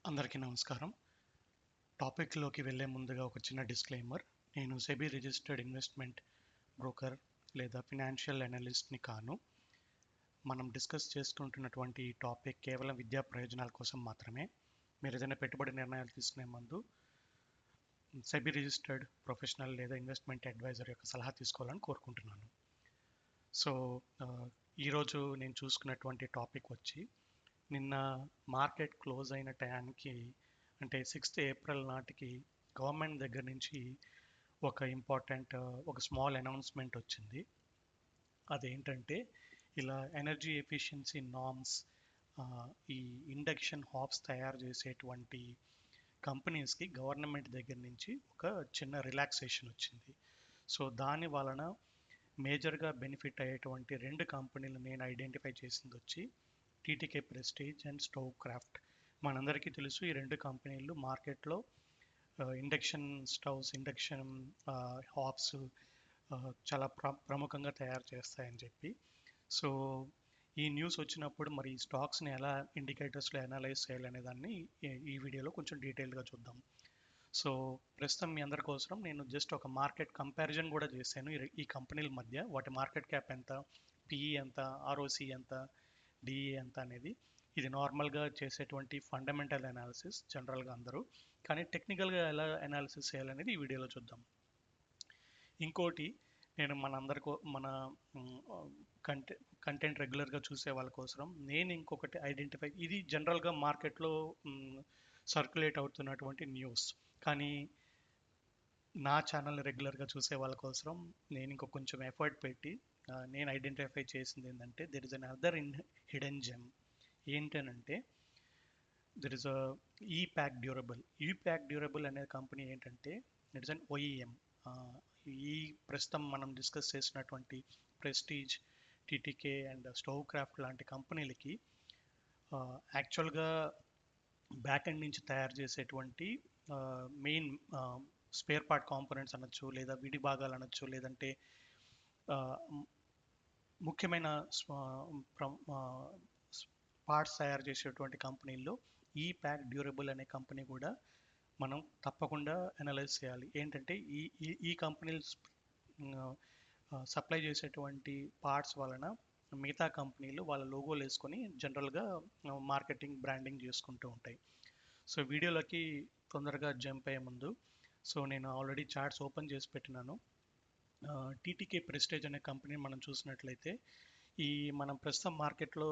అందరికీ నమస్కారం. టాపిక్‌లోకి వెళ్ళే ముందుగా ఒక చిన్న డిస్క్లైమర్. నేను సెబీ రిజిస్టర్డ్ ఇన్వెస్ట్‌మెంట్ బ్రోకర్ లేదా ఫినాన్షియల్ అనలిస్ట్‌ని కాను. మనం డిస్కస్ చేసుకుంటున్నటువంటి ఈ టాపిక్ కేవలం విద్యా ప్రయోజనాల కోసం మాత్రమే. మీరు ఏదైనా పెట్టుబడి నిర్ణయాలు తీసుకునే ముందు సెబీ రిజిస్టర్డ్ ప్రొఫెషనల్ లేదా ఇన్వెస్ట్‌మెంట్ అడ్వైజర్ యొక్క సలహా తీసుకోవాలని కోరుకుంటున్నాను. సో, ఈరోజు నేను చూసుకున్నటువంటి టాపిక్ వచ్చి నిన్న మార్కెట్ క్లోజ్ అయిన టయానికి అంటే 6th ఏప్రిల్ నాటికి గవర్నమెంట్ దగ్గర నుంచి ఒక ఇంపార్టెంట్ ఒక స్మాల్ అనౌన్స్మెంట్ వచ్చింది. అదేంటంటే ఇలా ఎనర్జీ ఎఫిషియన్సీ నార్మ్స్ ఈ ఇండక్షన్ హాబ్స్ తయారు చేసేటువంటి కంపెనీస్కి గవర్నమెంట్ దగ్గర నుంచి ఒక చిన్న రిలాక్సేషన్ వచ్చింది. సో దాని వలన మేజర్గా బెనిఫిట్ అయ్యేటువంటి రెండు కంపెనీలు నేను ఐడెంటిఫై చేసింది వచ్చి TTK prestige and stove craft. మనందరికీ తెలుసు ఈ రెండు కంపెనీలు మార్కెట్లో ఇండక్షన్ స్టవ్స్, ఇండక్షన్ హాబ్స్ చాలా ప్రముఖంగా తయారు చేస్తాయని చెప్పి. సో ఈ న్యూస్ వచ్చినప్పుడు మరి ఈ స్టాక్స్ని ఎలా ఇండికేటర్స్లో అనలైజ్ చేయాలనే దాన్ని ఈ వీడియోలో కొంచెం డీటెయిల్గా చూద్దాం. సో ప్రస్తుతం మీ అందరి కోసం నేను జస్ట్ ఒక మార్కెట్ కంపారిజన్ కూడా చేశాను ఈ కంపెనీల మధ్య. వాటి మార్కెట్ క్యాప్ ఎంత, పిఈ ఎంత, ఆర్ఓసి ఎంత, డిఈ ఎంత అనేది. ఇది నార్మల్గా చేసేటువంటి ఫండమెంటల్ అనాలిసిస్ జనరల్గా అందరూ, కానీ టెక్నికల్గా ఎలా అనాలిసిస్ చేయాలనేది ఈ వీడియోలో చూద్దాం. ఇంకోటి, నేను మన కంటెంట్ రెగ్యులర్గా చూసే వాళ్ళ కోసం నేను ఇంకొకటి ఐడెంటిఫై, ఇది జనరల్గా మార్కెట్లో సర్క్యులేట్ అవుతున్నటువంటి న్యూస్, కానీ నా ఛానల్ రెగ్యులర్గా చూసే వాళ్ళ కోసం నేను ఇంకో కొంచెం ఎఫర్ట్ పెట్టి నేను ఐడెంటిఫై చేసింది ఏంటంటే there is an other hidden gem. ఏంటనంటే దెర్ ఇస్ ఈ ప్యాక్ డ్యూరబుల్ అనే కంపెనీ ఏంటంటే ఇట్స్ అన్ ఓఈఎం. ఈ ప్రస్తుతం మనం డిస్కస్ చేసినటువంటి prestige, TTK and stove craft లాంటి కంపెనీలకి యాక్చువల్గా బ్యాక్ ఎండ్ నుంచి తయారు చేసేటువంటి మెయిన్ స్పేర్ పార్ట్ కాంపోనెంట్స్ అనొచ్చు, లేదా విడి భాగాలు అనొచ్చు, లేదంటే ముఖ్యమైన పార్ట్స్ తయారు చేసేటువంటి కంపెనీల్లో ఈ ప్యాక్ డ్యూరబుల్ అనే కంపెనీ కూడా మనం తప్పకుండా అనలైజ్ చేయాలి. ఏంటంటే ఈ కంపెనీలు సప్లై చేసేటువంటి పార్ట్స్ వలన మిగతా కంపెనీలు వాళ్ళ లోగోలు వేసుకొని జనరల్గా మార్కెటింగ్, బ్రాండింగ్ చేసుకుంటూ ఉంటాయి. సో వీడియోలోకి తొందరగా జంప్ అయ్యే ముందు, సో నేను ఆల్రెడీ చార్ట్స్ ఓపెన్ చేసి పెట్టినాను. టీటీకే ప్రెస్టేజ్ అనే కంపెనీ మనం చూసినట్లయితే మనం ప్రస్తుతం మార్కెట్లో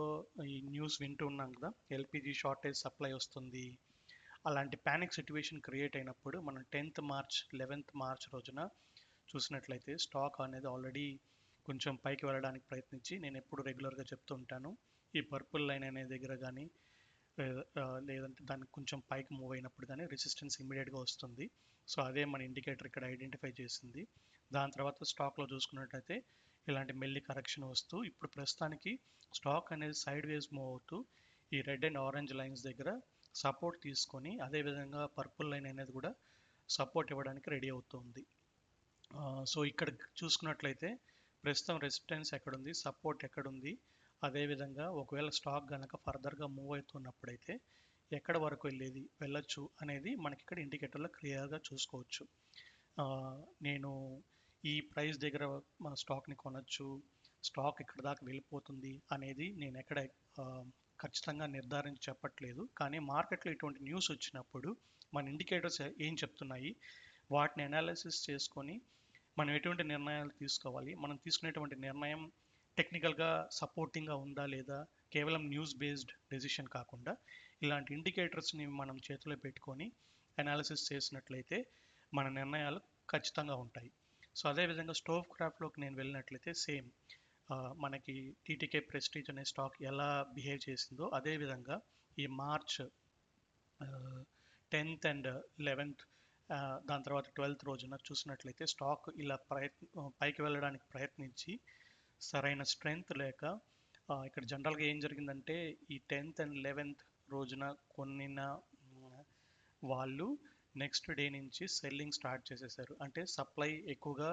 ఈ న్యూస్ వింటూ ఉన్నాం కదా, ఎల్పిజి షార్టేజ్ సప్లై వస్తుంది. అలాంటి ప్యానిక్ సిచ్యువేషన్ క్రియేట్ అయినప్పుడు మనం 10th మార్చ్ 11th మార్చ్ రోజున చూసినట్లయితే స్టాక్ అనేది ఆల్రెడీ కొంచెం పైకి వెళ్ళడానికి ప్రయత్నించి, నేను ఎప్పుడు రెగ్యులర్గా చెప్తూ ఉంటాను, ఈ పర్పుల్ లైన్ అనే దగ్గర కానీ లేదంటే దానికి కొంచెం పైకి మూవ్ అయినప్పుడు కానీ రెసిస్టెన్స్ ఇమీడియట్గా వస్తుంది. సో అదే మన ఇండికేటర్ ఇక్కడ ఐడెంటిఫై చేసింది. దాని తర్వాత స్టాక్లో చూసుకున్నట్టయితే ఇలాంటి మెల్లి కరెక్షన్ వస్తూ ఇప్పుడు ప్రస్తుతానికి స్టాక్ అనేది సైడ్ వేస్ మూవ్ అవుతూ ఈ రెడ్ అండ్ ఆరెంజ్ లైన్స్ దగ్గర సపోర్ట్ తీసుకొని, అదేవిధంగా పర్పుల్ లైన్ అనేది కూడా సపోర్ట్ ఇవ్వడానికి రెడీ అవుతుంది. సో ఇక్కడ చూసుకున్నట్లయితే ప్రస్తుతం రెసిస్టెన్స్ ఎక్కడుంది, సపోర్ట్ ఎక్కడుంది, అదేవిధంగా ఒకవేళ స్టాక్ కనుక ఫర్దర్గా మూవ్ అవుతున్నప్పుడైతే ఎక్కడ వరకు వెళ్ళొచ్చు అనేది మనకి ఇక్కడ ఇండికేటర్లో క్లియర్గా చూసుకోవచ్చు. నేను ఈ ప్రైస్ దగ్గర మన స్టాక్ని కొనొచ్చు, స్టాక్ ఇక్కడ దాకా వెళ్ళిపోతుంది అనేది నేను ఎక్కడ ఖచ్చితంగా నిర్ధారించి చెప్పట్లేదు. కానీ మార్కెట్లో ఇటువంటి న్యూస్ వచ్చినప్పుడు మన ఇండికేటర్స్ ఏం చెప్తున్నాయి, వాటిని అనాలిసిస్ చేసుకొని మనం ఎటువంటి నిర్ణయాలు తీసుకోవాలి, మనం తీసుకునేటువంటి నిర్ణయం టెక్నికల్గా సపోర్టింగ్గా ఉందా లేదా, కేవలం న్యూస్ బేస్డ్ డెసిషన్ కాకుండా ఇలాంటి ఇండికేటర్స్ని మనం చేతిలో పెట్టుకొని అనాలిసిస్ చేసినట్లయితే మన నిర్ణయాలు ఖచ్చితంగా ఉంటాయి. సో అదేవిధంగా స్టోవ్ క్రాఫ్ట్లోకి నేను వెళ్ళినట్లయితే సేమ్ మనకి టీటీకే ప్రెస్టీజ్ అనే స్టాక్ ఎలా బిహేవ్ చేసిందో అదేవిధంగా ఈ మార్చ్ 10th అండ్ 11th, దాని తర్వాత 12th రోజున చూసినట్లయితే స్టాక్ ఇలా పైకి వెళ్ళడానికి ప్రయత్నించి సరైన స్ట్రెంగ్త్ లేక ఇక్కడ జనరల్గా ఏం జరిగిందంటే ఈ 10th అండ్ 11th రోజున కొనిన వాళ్ళు నెక్స్ట్ డే నుంచి సెల్లింగ్ స్టార్ట్ చేసేసారు. అంటే సప్లై ఎక్కువగా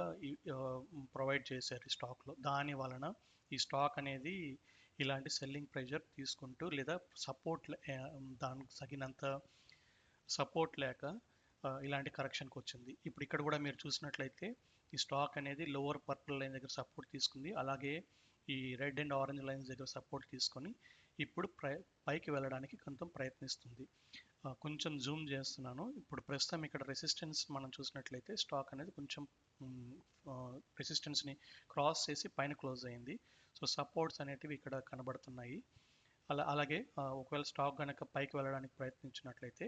ప్రొవైడ్ చేశారు ఈ స్టాక్లో. దాని వలన ఈ స్టాక్ అనేది ఇలాంటి సెల్లింగ్ ప్రెషర్ తీసుకుంటూ లేదా సపోర్ట్ దానికి తగినంత సపోర్ట్ లేక ఇలాంటి కరెక్షన్కి వచ్చింది. ఇప్పుడు ఇక్కడ కూడా మీరు చూసినట్లయితే ఈ స్టాక్ అనేది లోవర్ పర్పుల్ లైన్ దగ్గర సపోర్ట్ తీసుకుంది, అలాగే ఈ రెడ్ అండ్ ఆరెంజ్ లైన్స్ దగ్గర సపోర్ట్ తీసుకొని ఇప్పుడు పైకి వెళ్ళడానికి కొంచెం ప్రయత్నిస్తుంది. కొంచెం జూమ్ చేస్తున్నాను. ఇప్పుడు ప్రస్తుతం ఇక్కడ రెసిస్టెన్స్ మనం చూసినట్లయితే స్టాక్ అనేది కొంచెం రెసిస్టెన్స్ని క్రాస్ చేసి పైన క్లోజ్ అయింది. సో సపోర్ట్స్ అనేటివి ఇక్కడ కనబడుతున్నాయి. అలాగే ఒకవేళ స్టాక్ కనుక పైకి వెళ్ళడానికి ప్రయత్నించినట్లయితే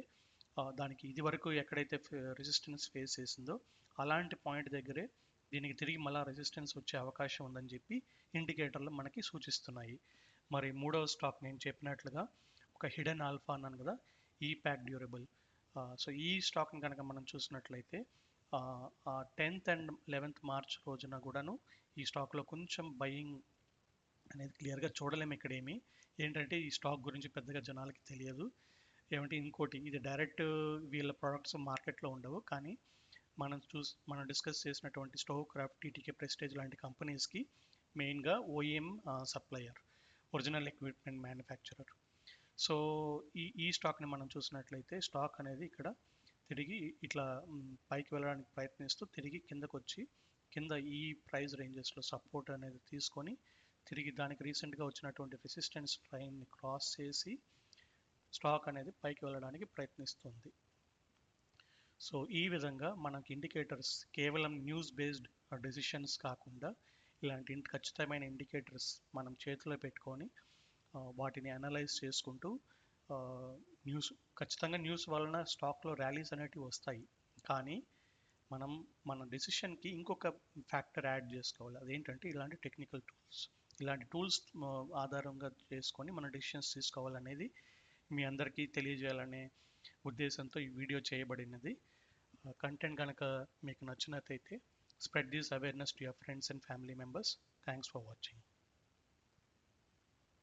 దానికి ఇది వరకు ఎక్కడైతే రెసిస్టెన్స్ ఫేస్ చేసిందో అలాంటి పాయింట్ దగ్గరే దీనికి తిరిగి మళ్ళీ రెసిస్టెన్స్ వచ్చే అవకాశం ఉందని చెప్పి ఇండికేటర్లు మనకి సూచిస్తున్నాయి. మరి మూడవ స్టాక్ నేను చెప్పినట్లుగా ఒక హిడెన్ ఆల్ఫా అన్నాను కదా, ఈ ప్యాక్ డ్యూరబుల్. సో ఈ స్టాక్ని కనుక మనం చూసినట్లయితే 10th and 11th మార్చ్ రోజున కూడాను ఈ స్టాక్లో కొంచెం బయింగ్ అనేది క్లియర్గా చూడలేము. ఇక్కడ ఏంటంటే ఈ స్టాక్ గురించి పెద్దగా జనాలకి తెలియదు. ఏమంటే ఇంకోటి, ఇది డైరెక్ట్ వీళ్ళ ప్రోడక్ట్స్ మార్కెట్లో ఉండవు, కానీ మనం డిస్కస్ చేసినటువంటి స్టోవ్ క్రాఫ్ట్, టీటీకే ప్రెస్టేజ్ లాంటి కంపెనీస్కి మెయిన్గా OEM supplier, original equipment manufacturer. So ఈ స్టాక్ని మనం చూసినట్లయితే స్టాక్ అనేది ఇక్కడ తిరిగి ఇట్లా పైకి వెళ్ళడానికి ప్రయత్నిస్తూ తిరిగి కిందకు వచ్చి కింద ఈ ప్రైస్ రేంజెస్లో సపోర్ట్ అనేది తీసుకొని తిరిగి దానికి రీసెంట్గా వచ్చినటువంటి రెసిస్టెన్స్ లైన్ని క్రాస్ చేసి స్టాక్ అనేది పైకి వెళ్ళడానికి ప్రయత్నిస్తుంది. సో ఈ విధంగా మనకి ఇండికేటర్స్ కేవలం న్యూస్ బేస్డ్ డెసిషన్స్ కాకుండా ఇలాంటి ఖచ్చితమైన ఇండికేటర్స్ మనం చేతిలో పెట్టుకొని వాటిని అనలైజ్ చేసుకుంటూ ఖచ్చితంగా న్యూస్ వలన స్టాక్లో ర్యాలీస్ అనేటివి వస్తాయి, కానీ మన డెసిషన్కి ఇంకొక ఫ్యాక్టర్ యాడ్ చేసుకోవాలి. అదేంటంటే ఇలాంటి టెక్నికల్ టూల్స్. ఇలాంటి టూల్స్ ఆధారంగా చేసుకొని మన డెసిషన్స్ తీసుకోవాలనేది మీ అందరికీ తెలియజేయాలనే ఉద్దేశంతో ఈ వీడియో చేయబడినది. కంటెంట్ కనుక మీకు నచ్చినట్లయితే spread this awareness to your friends and family members. Thanks for watching.